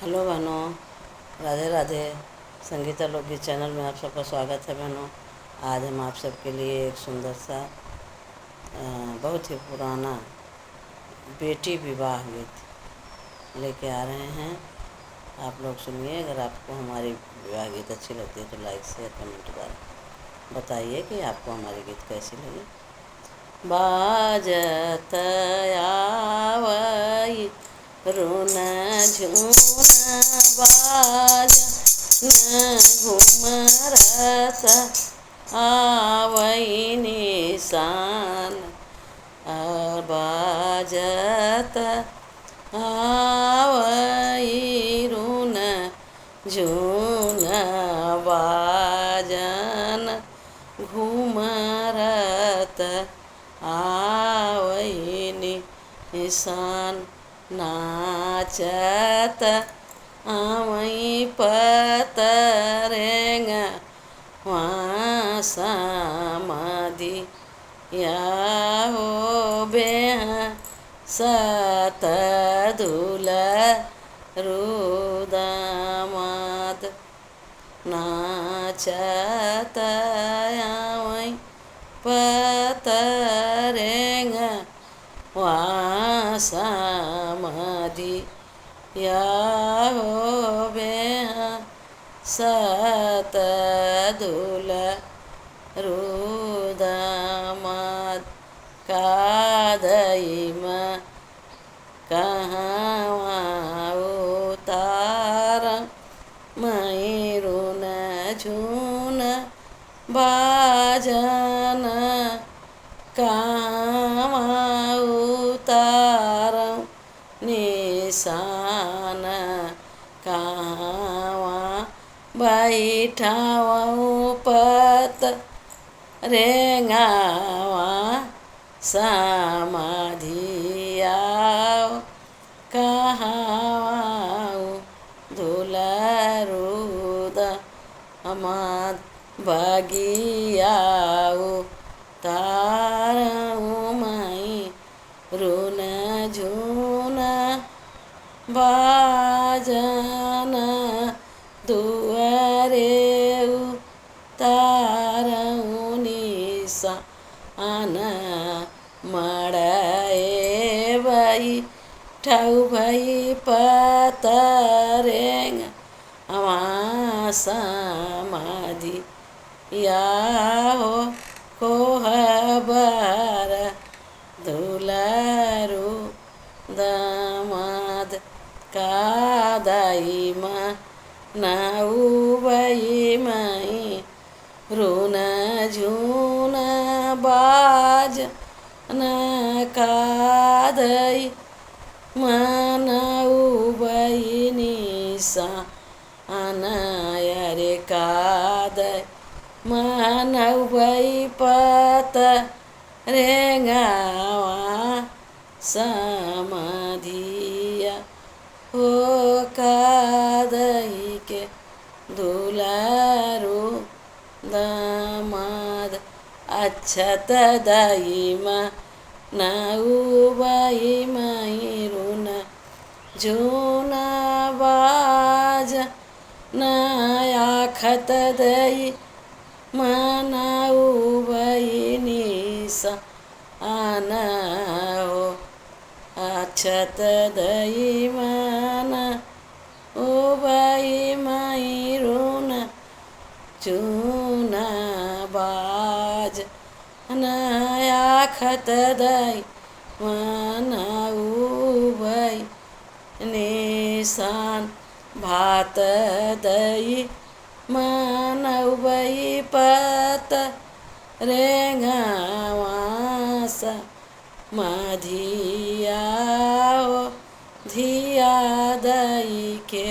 Hello बहनों, राधे राधे। संगीता लोकगीत channel में आप सबका स्वागत है बहनों। आज हम आप सबके लिए एक सुंदर सा बहुत ही पुराना बेटी विवाह गीत लेके आ रहे हैं। आप लोग सुनिए। अगर आपको हमारी विवाह गीत अच्छी लगती है तो लाइक शेयर कमेंट कर बताइए कि आपको हमारी गीत कैसी लगी। बाजत आवई रुन झुन बाज न घुमरत आवई निशान बाजत आवई रुन झुन बाजन घुमरत आवई निशान नाचत आवई पतरेंग वहाँ समाधि या हो बेह सत धुल रुदामाद नाचत आवई पतरेंग वहाँ समाधि या हो बेह सत धुल रुदामाद कादई में कहाँ उतार मई रुन झुन बाजन कहाँ उतार निशान कहाँ बैठाऊँ पत रेंगावा समाधि आओ कहाँ धुलरुद अमाद बगियाओ तारऊ मई रुन झुन बाजन दुआरे तारऊ निशान मड़े बई ठऊ भई पतरेंग वहाँ समाधि या हो कोहबर दुलरु दामाद कादई मा नाउबई मई रुन झुन बाज न कादई मनाउबई निशा अनायरे कादई मनाउबई पत रेंगावा समाधिया हो कादई के दुलारू दामाद अच्छत दई मा नाउबई मई रुन झुन बाज नयाखत दई मनाउबई निशा आनाओ अच्छत दई मना उबई मई रुन झुन बाज नयाखत दई मनाउबई निशान भात दई मनाउबई पत रेंगावा समाधिया धिया दई के